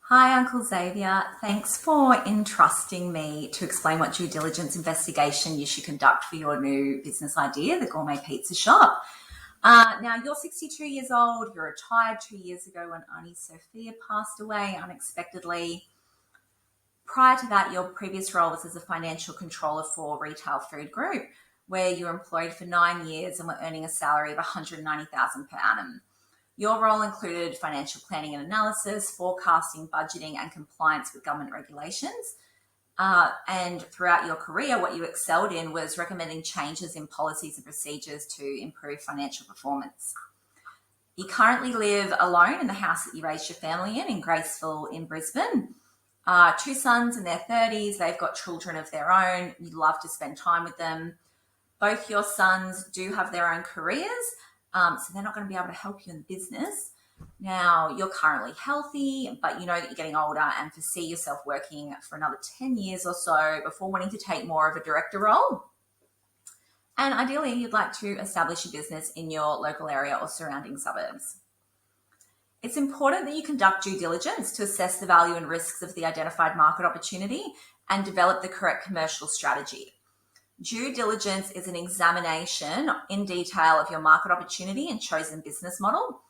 Hi, Uncle Xavier. Thanks for entrusting me to explain what due diligence investigation you should conduct for your new business idea, the gourmet pizza shop. Now, you're 62 years old. You're retired 2 years ago when Auntie Sophia passed away unexpectedly. Prior to that, your previous role was as a financial controller for Retail Food Group, where you were employed for 9 years and were earning a salary of $190,000 per annum. Your role included financial planning and analysis, forecasting, budgeting, and compliance with government regulations. And throughout your career, what you excelled in was recommending changes in policies and procedures to improve financial performance. You currently live alone in the house that you raised your family in Graceville in Brisbane. Two sons in their 30s. They've got children of their own. You'd love to spend time with them. Both your sons do have their own careers, so they're not going to be able to help you in the business. Now, you're currently healthy, but you know that you're getting older and foresee yourself working for another 10 years or so before wanting to take more of a director role. And ideally, you'd like to establish your business in your local area or surrounding suburbs. It's important that you conduct due diligence to assess the value and risks of the identified market opportunity and develop the correct commercial strategy. Due diligence is an examination in detail of your market opportunity and chosen business model.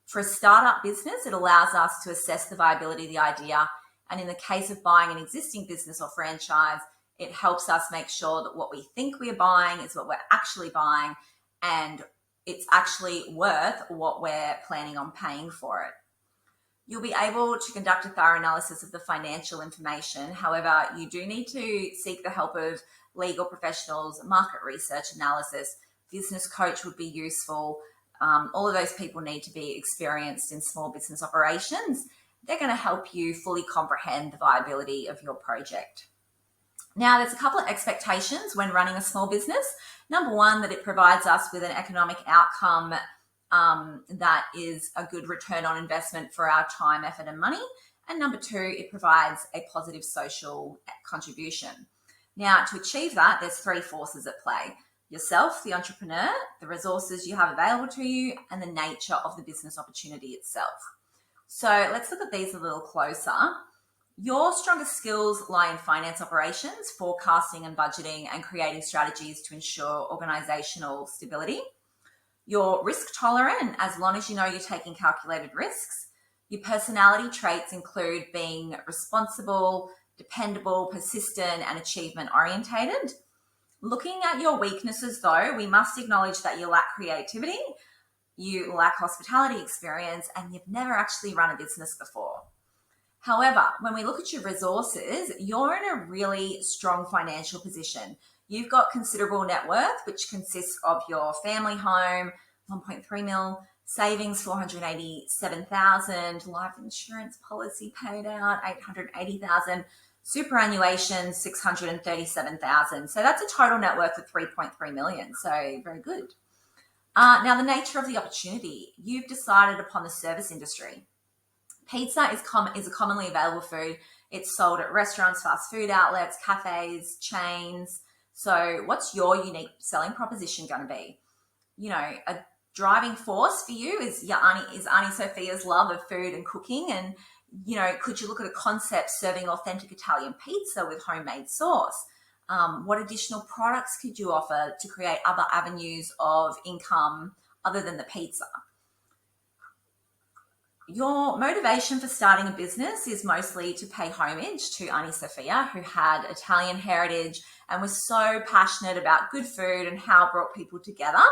For a startup business, it allows us to assess the viability of the idea. And in the case of buying an existing business or franchise, it helps us make sure that what we think we're buying is what we're actually buying and it's actually worth what we're planning on paying for it. You'll be able to conduct a thorough analysis of the financial information. However, you do need to seek the help of legal professionals, market research analysis, business coach would be useful. All of those people need to be experienced in small business operations. They're going to help you fully comprehend the viability of your project. Now, there's a couple of expectations when running a small business. Number one, that it provides us with an economic outcome that is a good return on investment for our time, effort, and money. And number two, it provides a positive social contribution. Now, to achieve that, there's three forces at play: yourself, the entrepreneur, the resources you have available to you, and the nature of the business opportunity itself. So let's look at these a little closer. Your strongest skills lie in finance operations, forecasting and budgeting, and creating strategies to ensure organizational stability. You're risk tolerant as long as you know you're taking calculated risks. Your personality traits include being responsible, dependable, persistent, and achievement orientated. Looking at your weaknesses though, we must acknowledge that you lack creativity, you lack hospitality experience, and you've never actually run a business before. However, when we look at your resources, you're in a really strong financial position. You've got considerable net worth, which consists of your family home, 1.3 mil, savings, 487,000, life insurance policy paid out, 880,000, superannuation, 637,000. So that's a total net worth of 3.3 million. So very good. Now, the nature of the opportunity. You've decided upon the service industry. Pizza is a commonly available food. It's sold at restaurants, fast food outlets, cafes, chains. So what's your unique selling proposition going to be? You know, a driving force for you is Auntie Sophia's love of food and cooking. And, you know, could you look at a concept serving authentic Italian pizza with homemade sauce? What additional products could you offer to create other avenues of income other than the pizza? Your motivation for starting a business is mostly to pay homage to Auntie Sophia, who had Italian heritage and was so passionate about good food and how it brought people together.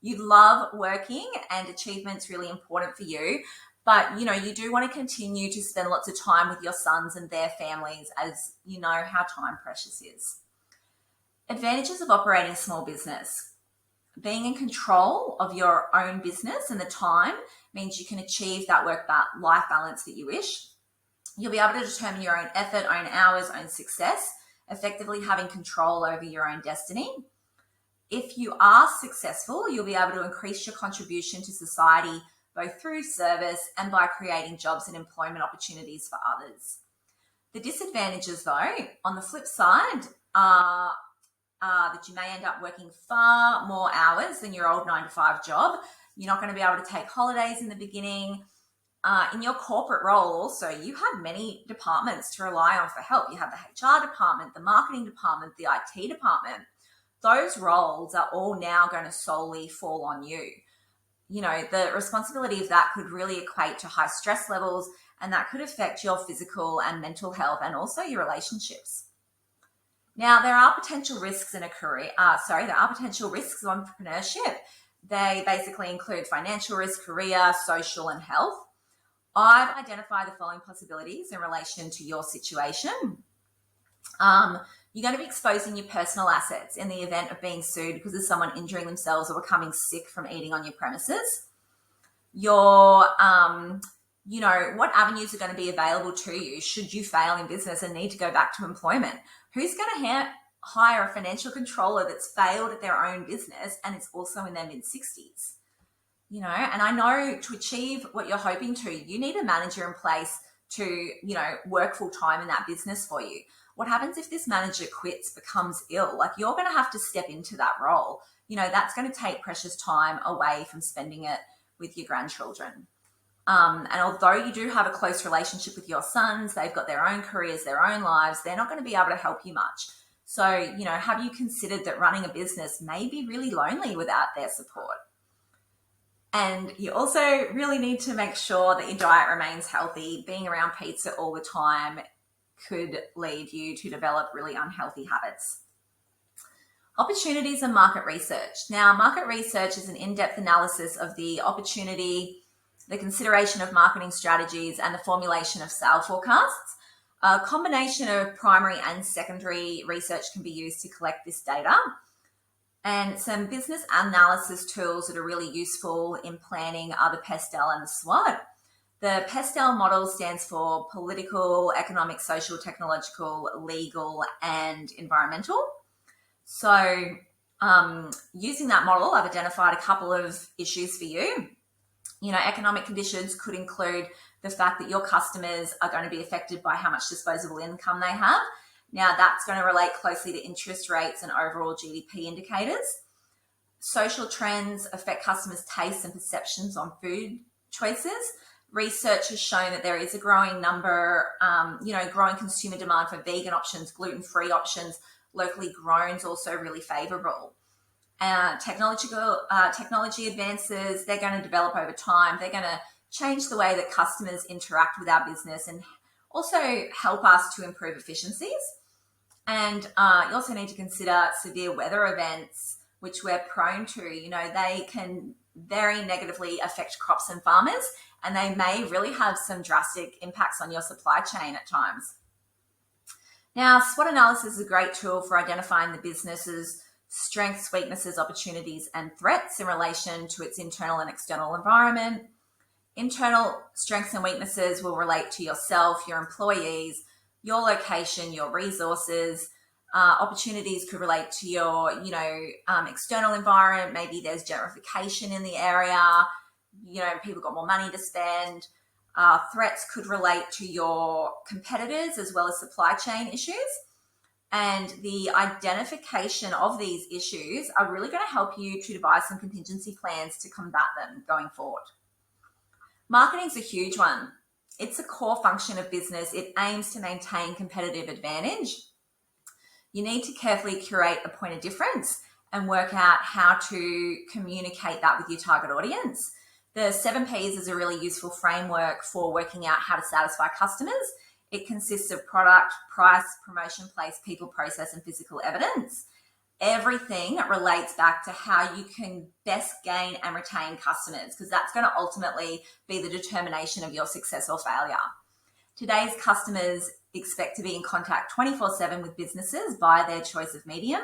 You love working and achievement's really important for you, but you know, you do want to continue to spend lots of time with your sons and their families, as you know how time precious is. Advantages of operating a small business. Being in control of your own business and the time means you can achieve that work-life balance that you wish. You'll be able to determine your own effort, own hours, own success, effectively having control over your own destiny. If you are successful, you'll be able to increase your contribution to society both through service and by creating jobs and employment opportunities for others. The disadvantages, though, on the flip side, are that you may end up working far more hours than your old 9-to-5 job. You're not going to be able to take holidays in the beginning. In your corporate role also, you have many departments to rely on for help. You have the HR department, the marketing department, the IT department. Those roles are all now going to solely fall on you. You know, the responsibility of that could really equate to high stress levels, and that could affect your physical and mental health and also your relationships. Now, there are potential risks in a career. There are potential risks of entrepreneurship. They basically include financial risk, career, social, and health. I've identified the following possibilities in relation to your situation. You're going to be exposing your personal assets in the event of being sued because of someone injuring themselves or becoming sick from eating on your premises. What avenues are going to be available to you should you fail in business and need to go back to employment? Who's going to hire a financial controller that's failed at their own business and it's also in their mid-60s? You know, and I know to achieve what you're hoping to, you need a manager in place to, work full time in that business for you. What happens if this manager quits, becomes ill? Like, you're going to have to step into that role. That's going to take precious time away from spending it with your grandchildren. And although you do have a close relationship with your sons, they've got their own careers, their own lives, they're not going to be able to help you much. So, have you considered that running a business may be really lonely without their support? And you also really need to make sure that your diet remains healthy. Being around pizza all the time could lead you to develop really unhealthy habits. Opportunities and market research. Now, market research is an in-depth analysis of the opportunity, the consideration of marketing strategies, and the formulation of sales forecasts. A combination of primary and secondary research can be used to collect this data. And some business analysis tools that are really useful in planning are the PESTEL and the SWOT. The PESTEL model stands for political, economic, social, technological, legal, and environmental. So using that model, I've identified a couple of issues for you. Economic conditions could include the fact that your customers are going to be affected by how much disposable income they have. Now, that's going to relate closely to interest rates and overall GDP indicators. Social trends affect customers' tastes and perceptions on food choices. Research has shown that there is a growing growing consumer demand for vegan options, gluten-free options, locally grown is also really favourable. Technology advances, they're going to develop over time. They're going to change the way that customers interact with our business and also help us to improve efficiencies. And you also need to consider severe weather events, which we're prone to. They can very negatively affect crops and farmers, and they may really have some drastic impacts on your supply chain at times. Now, SWOT analysis is a great tool for identifying the business's strengths, weaknesses, opportunities, and threats in relation to its internal and external environment. Internal strengths and weaknesses will relate to yourself, your employees, your location, your resources. Opportunities could relate to your, external environment. Maybe there's gentrification in the area. People got more money to spend. Threats could relate to your competitors as well as supply chain issues. And the identification of these issues are really going to help you to devise some contingency plans to combat them going forward. Marketing is a huge one. It's a core function of business. It aims to maintain competitive advantage. You need to carefully curate a point of difference and work out how to communicate that with your target audience. The 7 Ps is a really useful framework for working out how to satisfy customers. It consists of product, price, promotion, place, people, process, and physical evidence. Everything relates back to how you can best gain and retain customers, because that's going to ultimately be the determination of your success or failure. Today's customers expect to be in contact 24/7 with businesses via their choice of medium.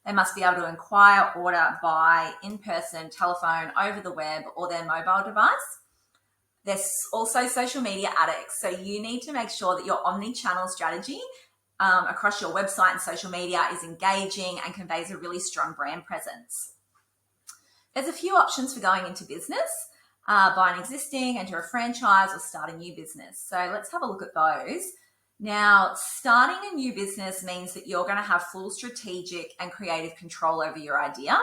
They must be able to inquire, order, buy in person, telephone, over the web, or their mobile device. There's also social media addicts. So you need to make sure that your omni-channel strategy across your website and social media is engaging and conveys a really strong brand presence. There's a few options for going into business, buy an existing, enter a franchise, or start a new business. So let's have a look at those. Now, starting a new business means that you're going to have full strategic and creative control over your idea.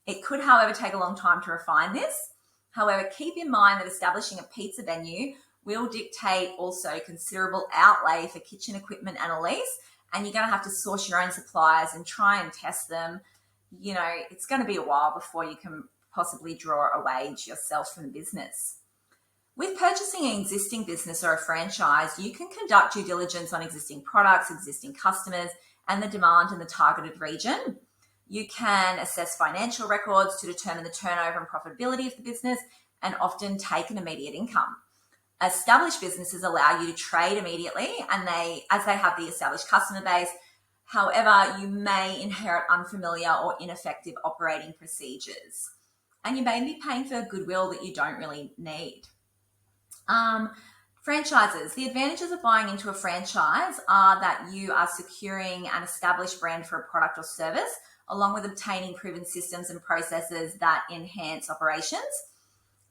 It could, however, take a long time to refine this. However, keep in mind that establishing a pizza venue will dictate also considerable outlay for kitchen equipment and a lease, and you're going to have to source your own suppliers and try and test them. You know, it's going to be a while before you can possibly draw a wage yourself from the business. With purchasing an existing business or a franchise, you can conduct due diligence on existing products, existing customers, and the demand in the targeted region. You can assess financial records to determine the turnover and profitability of the business and often take an immediate income. Established businesses allow you to trade immediately as they have the established customer base. However, you may inherit unfamiliar or ineffective operating procedures, and you may be paying for goodwill that you don't really need. Franchises. The advantages of buying into a franchise are that you are securing an established brand for a product or service, along with obtaining proven systems and processes that enhance operations.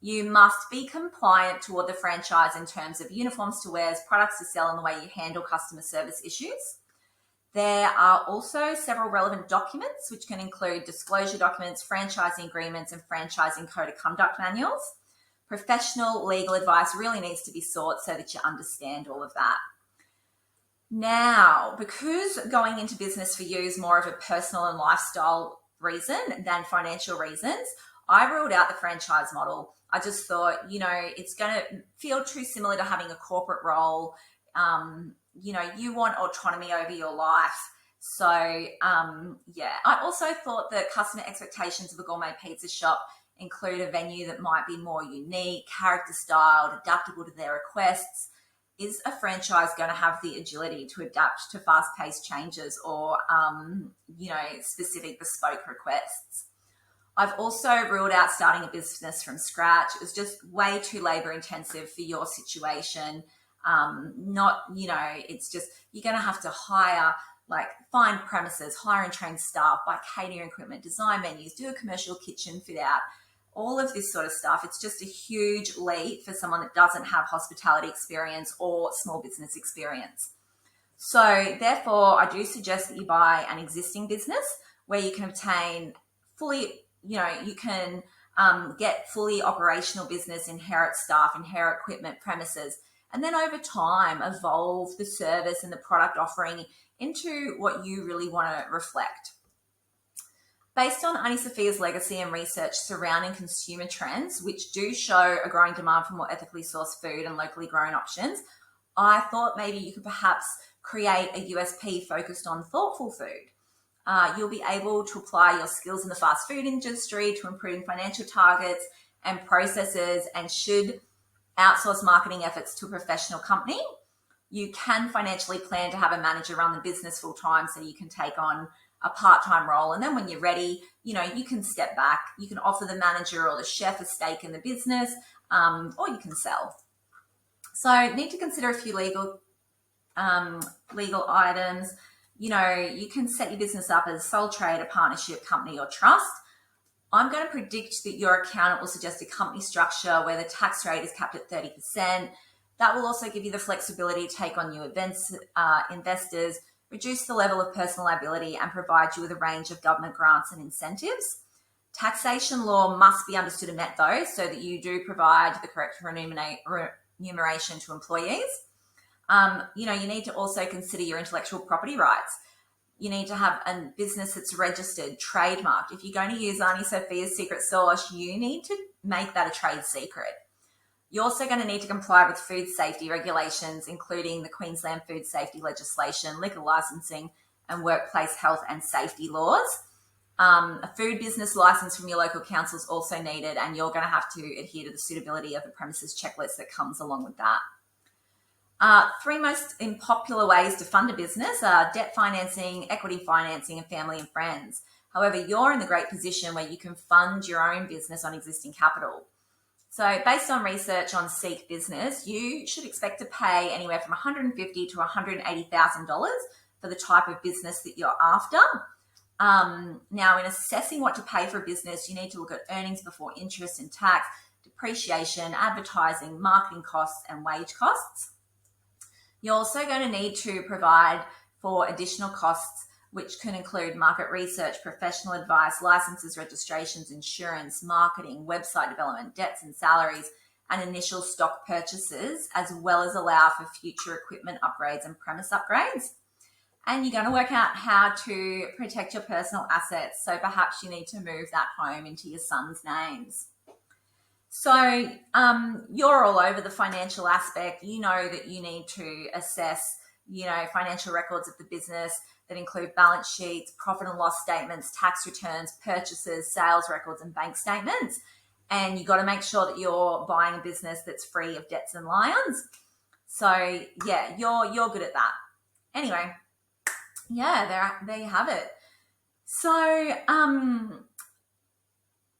You must be compliant toward the franchise in terms of uniforms to wear, products to sell, and the way you handle customer service issues. There are also several relevant documents, which can include disclosure documents, franchising agreements, and franchising code of conduct manuals. Professional legal advice really needs to be sought so that you understand all of that. Now, because going into business for you is more of a personal and lifestyle reason than financial reasons, I ruled out the franchise model. I just thought, you know, it's going to feel too similar to having a corporate role. You know, you want autonomy over your life. So, I also thought that customer expectations of a gourmet pizza shop include a venue that might be more unique, character styled, adaptable to their requests. Is a franchise going to have the agility to adapt to fast-paced changes or, specific bespoke requests? I've also ruled out starting a business from scratch. It was just way too labor intensive for your situation. It's just, you're going to have to find premises, hire and train staff, buy catering equipment, design menus, do a commercial kitchen fit out, all of this sort of stuff. It's just a huge leap for someone that doesn't have hospitality experience or small business experience. So therefore, I do suggest that you buy an existing business where you can obtain get fully operational business, inherit staff, inherit equipment, premises, and then over time evolve the service and the product offering into what you really want to reflect. Based on Ani Sophia's legacy and research surrounding consumer trends, which do show a growing demand for more ethically sourced food and locally grown options, I thought maybe you could perhaps create a USP focused on thoughtful food. You'll be able to apply your skills in the fast food industry to improving financial targets and processes, and should outsource marketing efforts to a professional company. You can financially plan to have a manager run the business full time, so you can take on a part-time role. And then when you're ready, you can step back. You can offer the manager or the chef a stake in the business, or you can sell. So need to consider a few legal items. You can set your business up as sole trade, a partnership, company, or trust. I'm going to predict that your accountant will suggest a company structure where the tax rate is capped at 30%. That will also give you the flexibility to take on new investors, reduce the level of personal liability, and provide you with a range of government grants and incentives. Taxation law must be understood and met, though, so that you do provide the correct remuneration to employees. You need to also consider your intellectual property rights. You need to have a business that's registered, trademarked. If you're going to use Ani Sophia's secret sauce, you need to make that a trade secret. You're also going to need to comply with food safety regulations, including the Queensland food safety legislation, liquor licensing, and workplace health and safety laws. A food business license from your local council is also needed, and you're going to have to adhere to the suitability of the premises checklist that comes along with that. Three most unpopular ways to fund a business are debt financing, equity financing, and family and friends. However, you're in the great position where you can fund your own business on existing capital. So based on research on Seek Business, you should expect to pay anywhere from $150,000 to $180,000 for the type of business that you're after. Now, in assessing what to pay for a business, you need to look at earnings before interest and tax, depreciation, advertising, marketing costs, and wage costs. You're also going to need to provide for additional costs which can include market research, professional advice, licenses, registrations, insurance, marketing, website development, debts and salaries, and initial stock purchases, as well as allow for future equipment upgrades and premise upgrades. And you're going to work out how to protect your personal assets. So perhaps you need to move that home into your son's names. So you're all over the financial aspect. You know that you need to assess, financial records of the business that include balance sheets, profit and loss statements, tax returns, purchases, sales records, and bank statements. And you've got to make sure that you're buying a business that's free of debts and liens. So yeah, you're good at that. Anyway, yeah, there you have it. So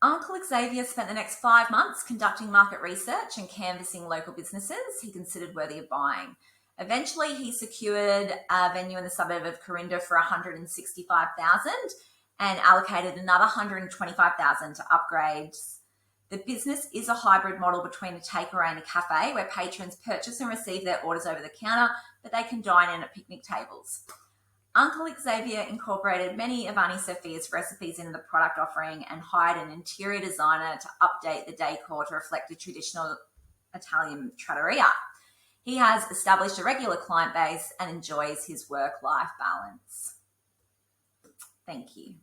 Uncle Xavier spent the next 5 months conducting market research and canvassing local businesses he considered worthy of buying. Eventually, he secured a venue in the suburb of Corinda for $165,000 and allocated another $125,000 to upgrades. The business is a hybrid model between a takeaway and a cafe where patrons purchase and receive their orders over the counter, but they can dine in at picnic tables. Uncle Xavier incorporated many of Auntie Sophia's recipes into the product offering and hired an interior designer to update the decor to reflect the traditional Italian trattoria. He has established a regular client base and enjoys his work-life balance. Thank you.